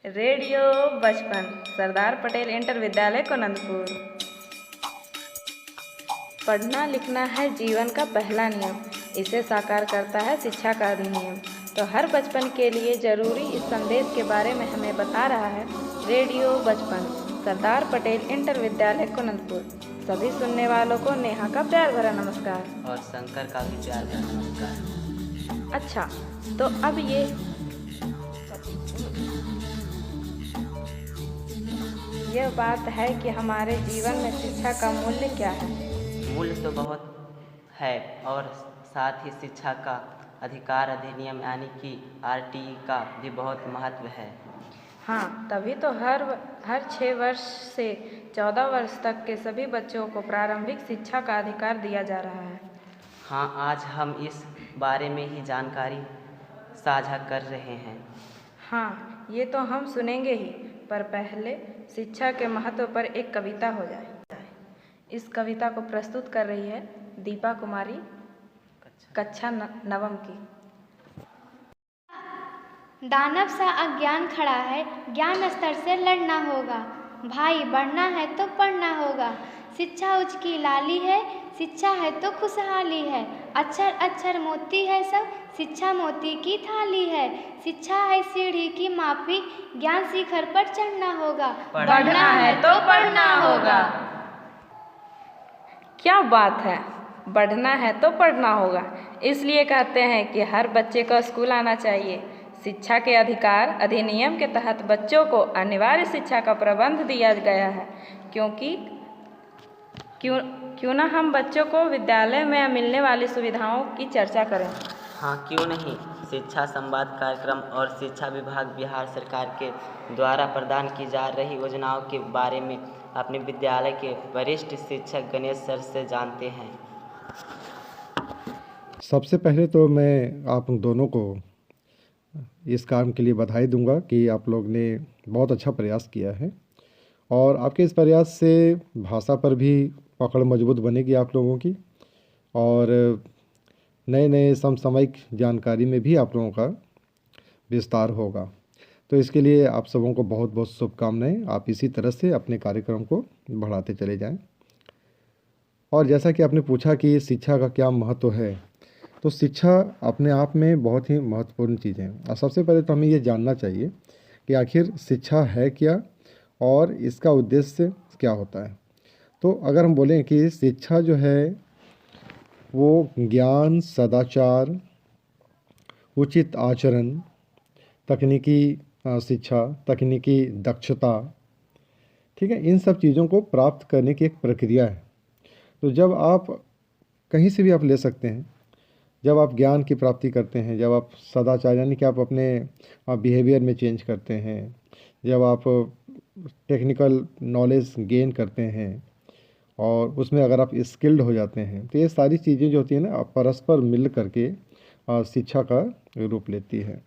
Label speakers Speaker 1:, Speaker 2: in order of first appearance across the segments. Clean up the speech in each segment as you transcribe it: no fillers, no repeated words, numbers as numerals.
Speaker 1: Radio बचपन Sardar Patel inter विद्यालय कुनंदपुर। पढ़ना लिखना है जीवन का पहला नियम, इसे साकार करता है शिक्षा का अधिनियम। तो हर बचपन के लिए ज़रूरी इस संदेश के बारे में हमें बता रहा है रेडियो बचपन सरदार पटेल इंटर विद्यालय कुनंदपुर। सभी सुनने वालों को नेहा का प्यार भरा नमस्कार
Speaker 2: और शंकर का भी प्यार भरा नमस्कार।
Speaker 1: अच्छा, तो अब यह बात है कि हमारे जीवन में शिक्षा का मूल्य क्या है।
Speaker 2: मूल्य तो बहुत है और साथ ही शिक्षा का अधिकार अधिनियम यानी कि आरटीई का भी बहुत महत्व है।
Speaker 1: हाँ, तभी तो हर 6 वर्ष से 14 वर्ष तक के सभी बच्चों को प्रारंभिक शिक्षा का अधिकार दिया जा रहा है।
Speaker 2: हाँ, आज हम इस बारे में ही जानकारी साझा कर रहे हैं।
Speaker 1: हाँ, ये तो हम सुनेंगे ही, पर पहले शिक्षा के महत्व पर एक कविता हो जाए। इस कविता को प्रस्तुत कर रही है दीपा कुमारी, कक्षा नवम की।
Speaker 3: दानव सा अज्ञान खड़ा है, ज्ञान स्तर से लड़ना होगा। भाई बढ़ना है तो पढ़ना होगा। शिक्षा उसकी लाली है, शिक्षा है तो खुशहाली है। अक्षर अक्षर मोती है सब, शिक्षा मोती की थाली है। शिक्षा है सीढ़ी की माफी, ज्ञान शिखर पर चढ़ना होगा।
Speaker 1: बढ़ना है तो पढ़ना होगा। क्या बात है, बढ़ना है तो पढ़ना होगा। इसलिए कहते हैं कि हर बच्चे को स्कूल आना चाहिए। शिक्षा के अधिकार अधिनियम के तहत बच्चों को अनिवार्य शिक्षा का प्रबंध दिया गया है, क्यों ना हम बच्चों को विद्यालय में मिलने वाली सुविधाओं की चर्चा करें।
Speaker 2: हाँ, क्यों नहीं। शिक्षा संवाद कार्यक्रम और शिक्षा विभाग बिहार सरकार के द्वारा प्रदान की जा रही योजनाओं के बारे में अपने विद्यालय के वरिष्ठ शिक्षक गणेश सर से जानते हैं।
Speaker 4: सबसे पहले तो मैं आप दोनों को इस काम के लिए बधाई दूंगा कि आप लोग ने बहुत अच्छा प्रयास किया है और आपके इस प्रयास से भाषा पर भी पकड़ मजबूत बनेगी आप लोगों की और नए नए समसामयिक जानकारी में भी आप लोगों का विस्तार होगा। तो इसके लिए आप सबों को बहुत बहुत शुभकामनाएं। आप इसी तरह से अपने कार्यक्रम को बढ़ाते चले जाएं। और जैसा कि आपने पूछा कि शिक्षा का क्या महत्व है, तो शिक्षा अपने आप में बहुत ही महत्वपूर्ण चीज़ है। और सबसे पहले तो हमें ये जानना चाहिए कि आखिर शिक्षा है क्या और इसका उद्देश्य क्या होता है। तो अगर हम बोलें कि शिक्षा जो है वो ज्ञान, सदाचार, उचित आचरण, तकनीकी शिक्षा, तकनीकी दक्षता, ठीक है, इन सब चीज़ों को प्राप्त करने की एक प्रक्रिया है। तो जब आप कहीं से भी आप ले सकते हैं, जब आप ज्ञान की प्राप्ति करते हैं, जब आप सदाचार यानी कि आप अपने बिहेवियर में चेंज करते हैं, जब आप टेक्निकल नॉलेज गेन करते हैं और उसमें अगर आप स्किल्ड हो जाते हैं, तो ये सारी चीज़ें जो होती हैं ना परस्पर मिल करके शिक्षा का रूप लेती है।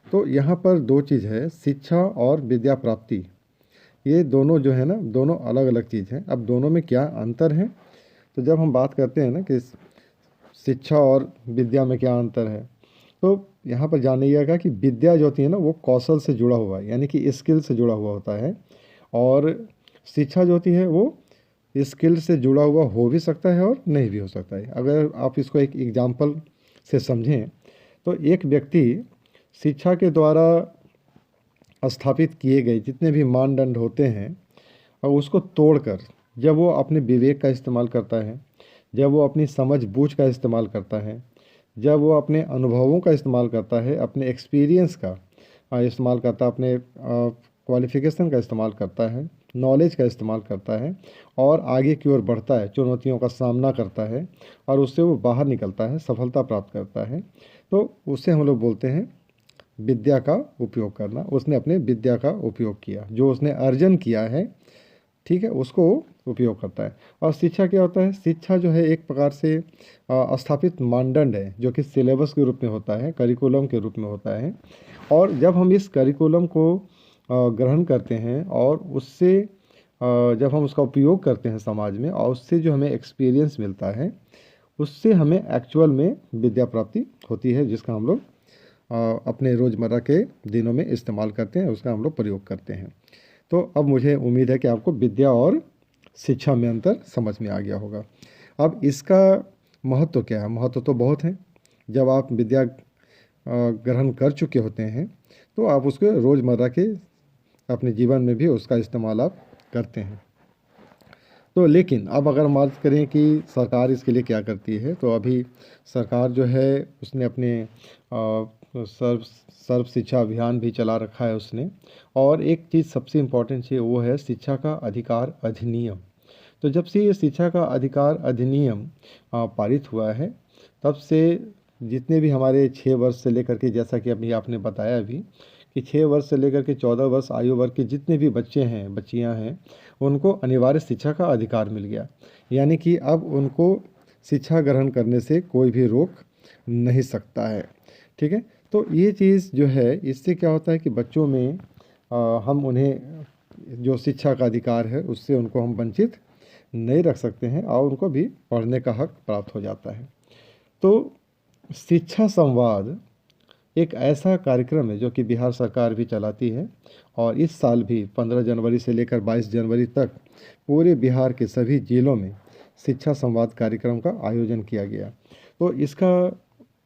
Speaker 4: तो यहाँ पर दो चीज़ है, शिक्षा और विद्या प्राप्ति। ये दोनों जो है ना, दोनों अलग अलग चीज़ हैं। अब दोनों में क्या अंतर है, तो जब हम बात करते हैं ना कि शिक्षा और विद्या में क्या अंतर है, तो यहाँ पर जानिएगा कि विद्या जो होती है ना वो कौशल से जुड़ा हुआ है, यानी कि स्किल से जुड़ा हुआ होता है, और शिक्षा जो होती है वो स्किल से जुड़ा हुआ हो भी सकता है और नहीं भी हो सकता है। अगर आप इसको एक एग्जाम्पल से समझें तो एक व्यक्ति शिक्षा के द्वारा स्थापित किए गए जितने भी मानदंड होते हैं और उसको तोड़कर जब वो अपने विवेक का इस्तेमाल करता है, जब वो अपनी समझ बूझ का इस्तेमाल करता है, जब वो अपने अनुभवों का इस्तेमाल करता है, अपने एक्सपीरियंस का इस्तेमाल करता है, अपने क्वालिफ़िकेशन का इस्तेमाल करता है, नॉलेज का इस्तेमाल करता है और आगे की ओर बढ़ता है, चुनौतियों का सामना करता है और उससे वो बाहर निकलता है, सफलता प्राप्त करता है, तो उससे हम लोग बोलते हैं विद्या का उपयोग करना। उसने अपने विद्या का उपयोग किया, जो उसने अर्जन किया है, ठीक है, उसको उपयोग करता है। और शिक्षा क्या होता है, शिक्षा जो है एक प्रकार से स्थापित मानदंड है जो कि सिलेबस के रूप में होता है, करिकुलम के रूप में होता है। और जब हम इस करिकुलम को ग्रहण करते हैं और उससे जब हम उसका उपयोग करते हैं समाज में और उससे जो हमें एक्सपीरियंस मिलता है, उससे हमें एक्चुअल में विद्या प्राप्ति होती है, जिसका हम लोग अपने रोज़मर्रा के दिनों में इस्तेमाल करते हैं, उसका हम लोग प्रयोग करते हैं। तो अब मुझे उम्मीद है कि आपको विद्या और शिक्षा में अंतर समझ में आ गया होगा। अब इसका महत्व क्या है? महत्व तो बहुत है। जब आप विद्या ग्रहण कर चुके होते हैं तो आप उसको रोज़मर्रा के अपने जीवन में भी उसका इस्तेमाल आप करते हैं। तो लेकिन अब अगर हम बात करें कि सरकार इसके लिए क्या करती है, तो अभी सरकार जो है उसने अपने सर्व शिक्षा अभियान भी चला रखा है उसने। और एक चीज़ सबसे इम्पोर्टेंट चीज़ वो है शिक्षा का अधिकार अधिनियम। तो जब से ये शिक्षा का अधिकार अधिनियम पारित हुआ है, तब से जितने भी हमारे 6 वर्ष से लेकर के, जैसा कि अभी आपने बताया अभी कि 6 वर्ष से लेकर के 14 वर्ष आयु वर्ग के जितने भी बच्चे हैं, बच्चियां हैं, उनको अनिवार्य शिक्षा का अधिकार मिल गया। यानी कि अब उनको शिक्षा ग्रहण करने से कोई भी रोक नहीं सकता है। ठीक है, तो ये चीज़ जो है, इससे क्या होता है कि बच्चों में हम उन्हें जो शिक्षा का अधिकार है उससे उनको हम वंचित नहीं रख सकते हैं और उनको भी पढ़ने का हक प्राप्त हो जाता है। तो शिक्षा संवाद एक ऐसा कार्यक्रम है जो कि बिहार सरकार भी चलाती है और इस साल भी 15 जनवरी से लेकर 22 जनवरी तक पूरे बिहार के सभी जिलों में शिक्षा संवाद कार्यक्रम का आयोजन किया गया। तो इसका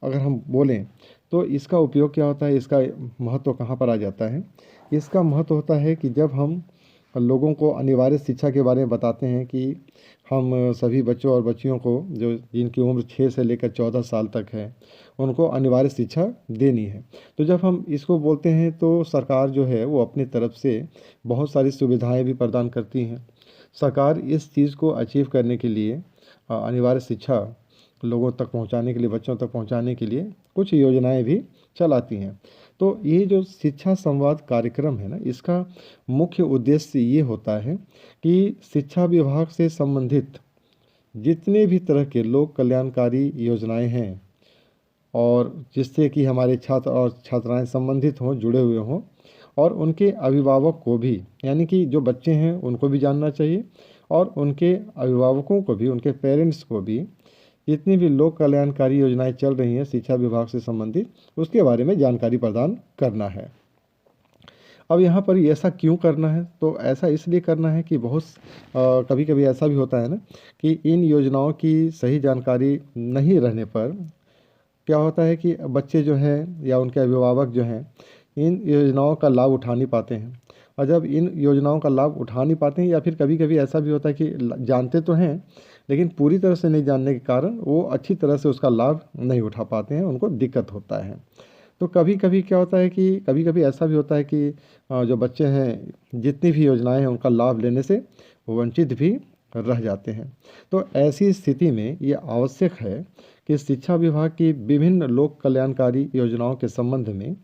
Speaker 4: अगर हम बोलें तो इसका उपयोग क्या होता है, इसका महत्व कहाँ पर आ जाता है? इसका महत्व होता है कि जब हम लोगों को अनिवार्य शिक्षा के बारे में बताते हैं कि हम सभी बच्चों और बच्चियों को जो जिनकी उम्र 6 से लेकर 14 साल तक है, उनको अनिवार्य शिक्षा देनी है। तो जब हम इसको बोलते हैं तो सरकार जो है वो अपनी तरफ से बहुत सारी सुविधाएं भी प्रदान करती हैं। सरकार इस चीज़ को अचीव करने के लिए अनिवार्य शिक्षा लोगों तक पहुंचाने के लिए, बच्चों तक पहुंचाने के लिए कुछ योजनाएं भी चलाती हैं। तो ये जो शिक्षा संवाद कार्यक्रम है ना, इसका मुख्य उद्देश्य ये होता है कि शिक्षा विभाग से संबंधित जितने भी तरह के लोक कल्याणकारी योजनाएं हैं और जिससे कि हमारे छात्र और छात्राएं संबंधित हों, जुड़े हुए हों, और उनके अभिभावक को भी, यानी कि जो बच्चे हैं उनको भी जानना चाहिए और उनके अभिभावकों को भी, उनके पेरेंट्स को भी जितनी भी लोक कल्याणकारी योजनाएं चल रही हैं शिक्षा विभाग से संबंधित, उसके बारे में जानकारी प्रदान करना है। अब यहाँ पर ऐसा क्यों करना है? तो ऐसा इसलिए करना है कि बहुत कभी कभी ऐसा भी होता है ना कि इन योजनाओं की सही जानकारी नहीं रहने पर क्या होता है कि बच्चे जो हैं या उनके अभिभावक जो हैं इन योजनाओं का लाभ उठा नहीं पाते हैं। और जब इन योजनाओं का लाभ उठा नहीं पाते हैं, या फिर कभी कभी ऐसा भी होता है कि जानते तो हैं लेकिन पूरी तरह से नहीं जानने के कारण वो अच्छी तरह से उसका लाभ नहीं उठा पाते हैं, उनको दिक्कत होता है। तो कभी कभी क्या होता है कि कभी कभी ऐसा भी होता है कि जो बच्चे हैं जितनी भी योजनाएं हैं उनका लाभ लेने से वंचित भी रह जाते हैं। तो ऐसी स्थिति में ये आवश्यक है कि शिक्षा विभाग की विभिन्न लोक कल्याणकारी योजनाओं के संबंध में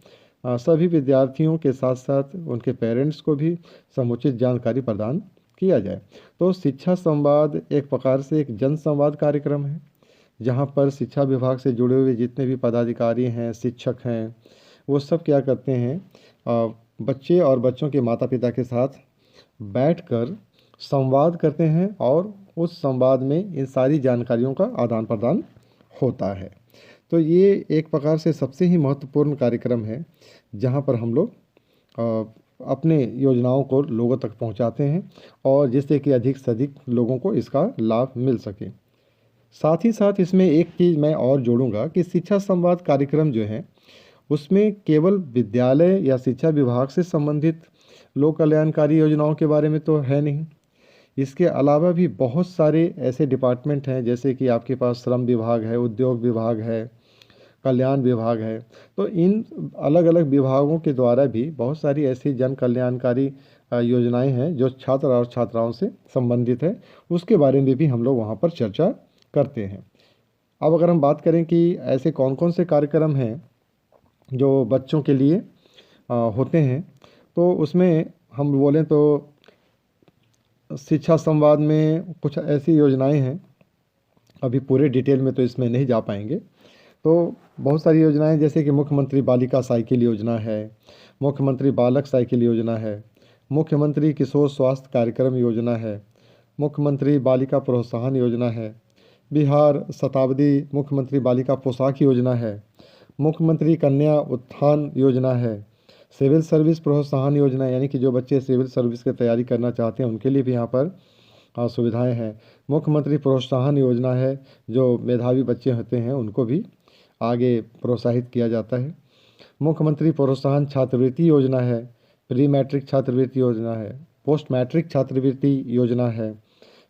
Speaker 4: सभी विद्यार्थियों के साथ साथ उनके पेरेंट्स को भी समुचित जानकारी प्रदान किया जाए। तो शिक्षा संवाद एक प्रकार से एक जन संवाद कार्यक्रम है जहाँ पर शिक्षा विभाग से जुड़े हुए जितने भी पदाधिकारी हैं, शिक्षक हैं, वो सब क्या करते हैं, बच्चे और बच्चों के माता पिता के साथ बैठकर संवाद करते हैं और उस संवाद में इन सारी जानकारियों का आदान प्रदान होता है। तो ये एक प्रकार से सबसे ही महत्वपूर्ण कार्यक्रम है जहाँ पर हम लोग अपने योजनाओं को लोगों तक पहुँचाते हैं और जिससे कि अधिक से अधिक लोगों को इसका लाभ मिल सके। साथ ही साथ इसमें एक चीज़ मैं और जोड़ूंगा कि शिक्षा संवाद कार्यक्रम जो है उसमें केवल विद्यालय या शिक्षा विभाग से संबंधित लोक कल्याणकारी योजनाओं के बारे में तो है नहीं। इसके अलावा भी बहुत सारे ऐसे डिपार्टमेंट हैं, जैसे कि आपके पास श्रम विभाग है, उद्योग विभाग है, कल्याण विभाग है। तो इन अलग अलग विभागों के द्वारा भी बहुत सारी ऐसी जन कल्याणकारी योजनाएं हैं जो छात्र और छात्राओं से संबंधित है, उसके बारे में भी हम लोग वहाँ पर चर्चा करते हैं। अब अगर हम बात करें कि ऐसे कौन कौन से कार्यक्रम हैं जो बच्चों के लिए होते हैं, तो उसमें हम बोलें तो शिक्षा संवाद में कुछ ऐसी योजनाएं हैं, अभी पूरे डिटेल में तो इसमें नहीं जा पाएंगे। तो बहुत सारी योजनाएं जैसे कि मुख्यमंत्री बालिका साइकिल योजना है, मुख्यमंत्री बालक साइकिल योजना है, मुख्यमंत्री किशोर स्वास्थ्य कार्यक्रम योजना है, मुख्यमंत्री बालिका प्रोत्साहन योजना है, बिहार शताब्दी मुख्यमंत्री बालिका पोशाक योजना है, मुख्यमंत्री कन्या उत्थान योजना है, सिविल सर्विस प्रोत्साहन योजना, यानी कि जो बच्चे सिविल सर्विस की तैयारी करना चाहते हैं उनके लिए भी यहाँ पर सुविधाएं हैं। मुख्यमंत्री प्रोत्साहन योजना है, जो मेधावी बच्चे होते हैं उनको भी आगे प्रोत्साहित किया जाता है। मुख्यमंत्री प्रोत्साहन छात्रवृत्ति योजना है, प्री मैट्रिक छात्रवृत्ति योजना है, पोस्ट मैट्रिक छात्रवृत्ति योजना है,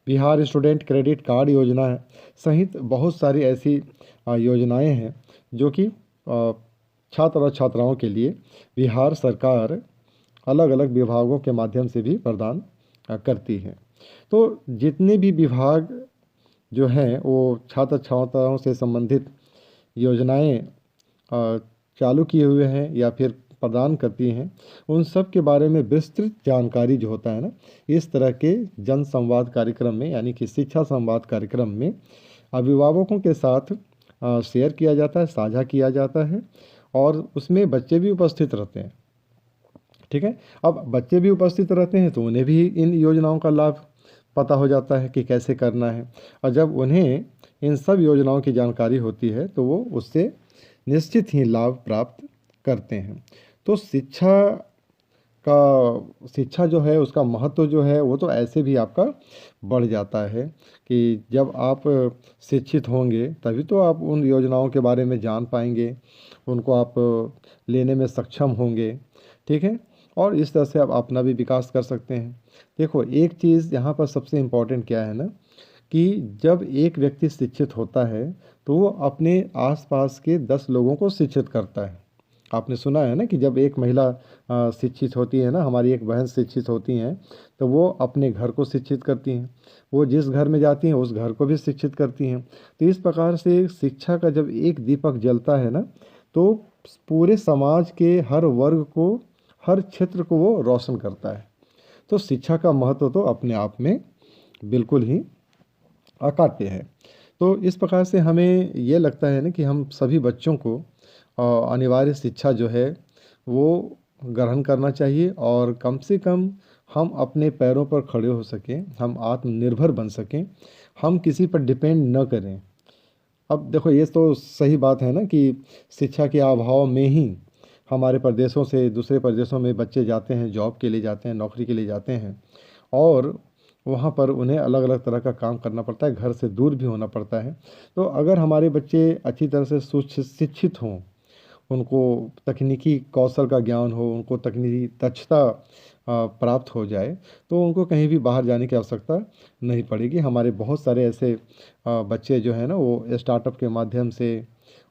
Speaker 4: बिहार स्टूडेंट क्रेडिट कार्ड योजना है, सहित बहुत सारी ऐसी योजनाएं हैं जो कि छात्र और छात्राओं के लिए बिहार सरकार अलग अलग विभागों के माध्यम से भी प्रदान करती है। तो जितने भी विभाग जो हैं वो छात्र छात्राओं से संबंधित योजनाएं चालू किए हुए हैं या फिर प्रदान करती हैं, उन सब के बारे में विस्तृत जानकारी जो होता है ना, इस तरह के जन संवाद कार्यक्रम में, यानी कि शिक्षा संवाद कार्यक्रम में अभिभावकों के साथ शेयर किया जाता है, साझा किया जाता है, और उसमें बच्चे भी उपस्थित रहते हैं। ठीक है, अब बच्चे भी उपस्थित रहते हैं तो उन्हें भी इन योजनाओं का लाभ पता हो जाता है कि कैसे करना है, और जब उन्हें इन सब योजनाओं की जानकारी होती है तो वो उससे निश्चित ही लाभ प्राप्त करते हैं। तो शिक्षा जो है उसका महत्व जो है वो तो ऐसे भी आपका बढ़ जाता है कि जब आप शिक्षित होंगे तभी तो आप उन योजनाओं के बारे में जान पाएंगे, उनको आप लेने में सक्षम होंगे। ठीक है, और इस तरह से आप अपना भी विकास कर सकते हैं। देखो, एक चीज़ यहाँ पर सबसे इम्पोर्टेंट क्या है ना, कि जब एक व्यक्ति शिक्षित होता है तो वो अपने आसपास के 10 लोगों को शिक्षित करता है। आपने सुना है ना कि जब एक महिला शिक्षित होती है ना, हमारी एक बहन शिक्षित होती हैं, तो वो अपने घर को शिक्षित करती हैं, वो जिस घर में जाती हैं उस घर को भी शिक्षित करती हैं। तो इस प्रकार से शिक्षा का जब एक दीपक जलता है ना, तो पूरे समाज के हर वर्ग को, हर क्षेत्र को वो रोशन करता है। तो शिक्षा का महत्व तो अपने आप में बिल्कुल ही अकाट्य है। तो इस प्रकार से हमें ये लगता है ना कि हम सभी बच्चों को अनिवार्य शिक्षा जो है वो ग्रहण करना चाहिए, और कम से कम हम अपने पैरों पर खड़े हो सकें, हम आत्मनिर्भर बन सकें, हम किसी पर डिपेंड न करें। अब देखो, ये तो सही बात है ना कि शिक्षा के अभाव में ही हमारे प्रदेशों से दूसरे प्रदेशों में बच्चे जाते हैं, जॉब के लिए जाते हैं, नौकरी के लिए जाते हैं, और वहाँ पर उन्हें अलग अलग तरह का काम करना पड़ता है, घर से दूर भी होना पड़ता है। तो अगर हमारे बच्चे अच्छी तरह से शिक्षित हों, उनको तकनीकी कौशल का ज्ञान हो, उनको तकनीकी दक्षता प्राप्त हो जाए, तो उनको कहीं भी बाहर जाने की आवश्यकता नहीं पड़ेगी। हमारे बहुत सारे ऐसे बच्चे जो हैं ना, वो स्टार्टअप के माध्यम से,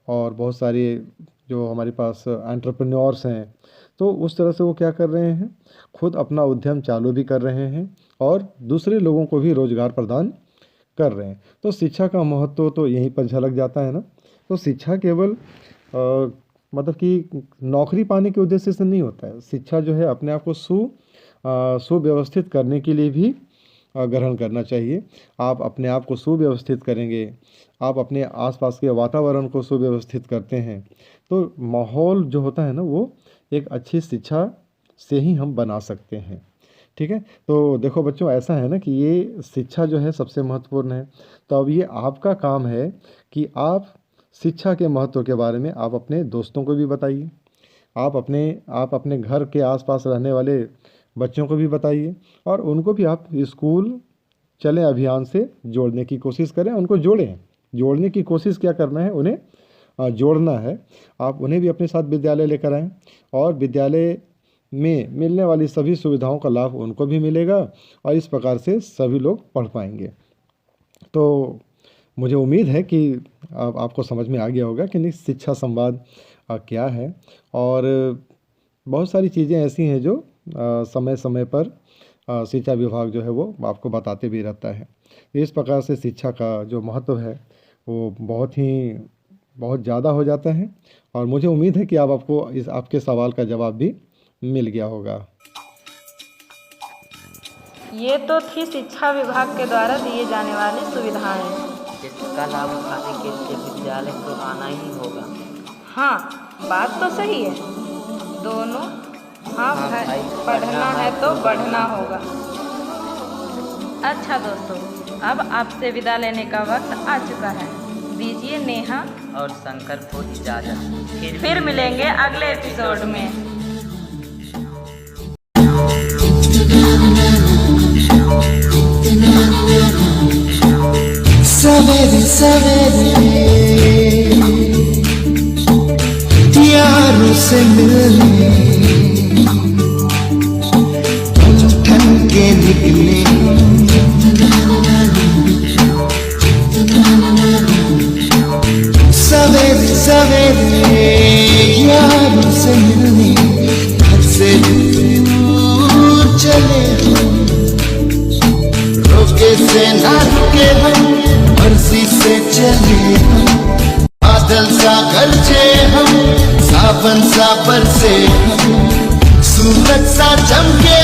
Speaker 4: और बहुत सारे जो हमारे पास एंटरप्रेन्योर्स हैं, तो उस तरह से वो क्या कर रहे हैं, खुद अपना उद्यम चालू भी कर रहे हैं और दूसरे लोगों को भी रोजगार प्रदान कर रहे हैं। तो शिक्षा का महत्व तो यहीं पर झलक जाता है ना। तो शिक्षा केवल मतलब कि नौकरी पाने के उद्देश्य से नहीं होता है। शिक्षा जो है अपने आप को सुव्यवस्थित करने के लिए भी ग्रहण करना चाहिए। आप अपने आप को सुव्यवस्थित करेंगे, आप अपने आसपास के वातावरण को सुव्यवस्थित करते हैं, तो माहौल जो होता है ना, वो एक अच्छी शिक्षा से ही हम बना सकते हैं। ठीक है, तो देखो बच्चों, ऐसा है ना कि ये शिक्षा जो है सबसे महत्वपूर्ण है। तो अब ये आपका काम है कि आप शिक्षा के महत्व के बारे में आप अपने दोस्तों को भी बताइए, आप अपने घर के आसपास रहने वाले बच्चों को भी बताइए, और उनको भी आप स्कूल चलें अभियान से जोड़ने की कोशिश करें। उनको जोड़ने की कोशिश क्या करना है, उन्हें जोड़ना है। आप उन्हें भी अपने साथ विद्यालय लेकर आएँ, और विद्यालय में मिलने वाली सभी सुविधाओं का लाभ उनको भी मिलेगा, और इस प्रकार से सभी लोग पढ़ पाएंगे। तो मुझे उम्मीद है कि आपको समझ में आ गया होगा कि शिक्षा संवाद क्या है, और बहुत सारी चीज़ें ऐसी हैं जो समय समय पर शिक्षा विभाग जो है वो आपको बताते भी रहता है। इस प्रकार से शिक्षा का जो महत्व है वो बहुत ज़्यादा हो जाता है, और मुझे उम्मीद है कि आपको आपके सवाल का जवाब भी मिल गया होगा।
Speaker 1: ये तो थी शिक्षा विभाग के द्वारा दिए जाने वाली सुविधाएं।
Speaker 2: इसका लाभ उठाने के लिए विद्यालय को आना ही होगा।
Speaker 1: हाँ, बात तो सही है दोनों। हाँ भाई, पढ़ना है तो बढ़ना होगा। अच्छा दोस्तों, अब आपसे विदा लेने का वक्त आ चुका है। दीजिए नेहा
Speaker 2: और शंकर को इजाज़त।
Speaker 1: फिर मिलेंगे अगले एपिसोड में।
Speaker 5: सवेरे सवेरे यारों से मिलने ठन के निकले, सवेरे सवेरे यारों से मिलने घर से दूर चले हम, रोके से ना रुके हम, मर्जी से चले हम, बादल सा गरजे हम, सावन सा बरसे हम, सूरज सा चमके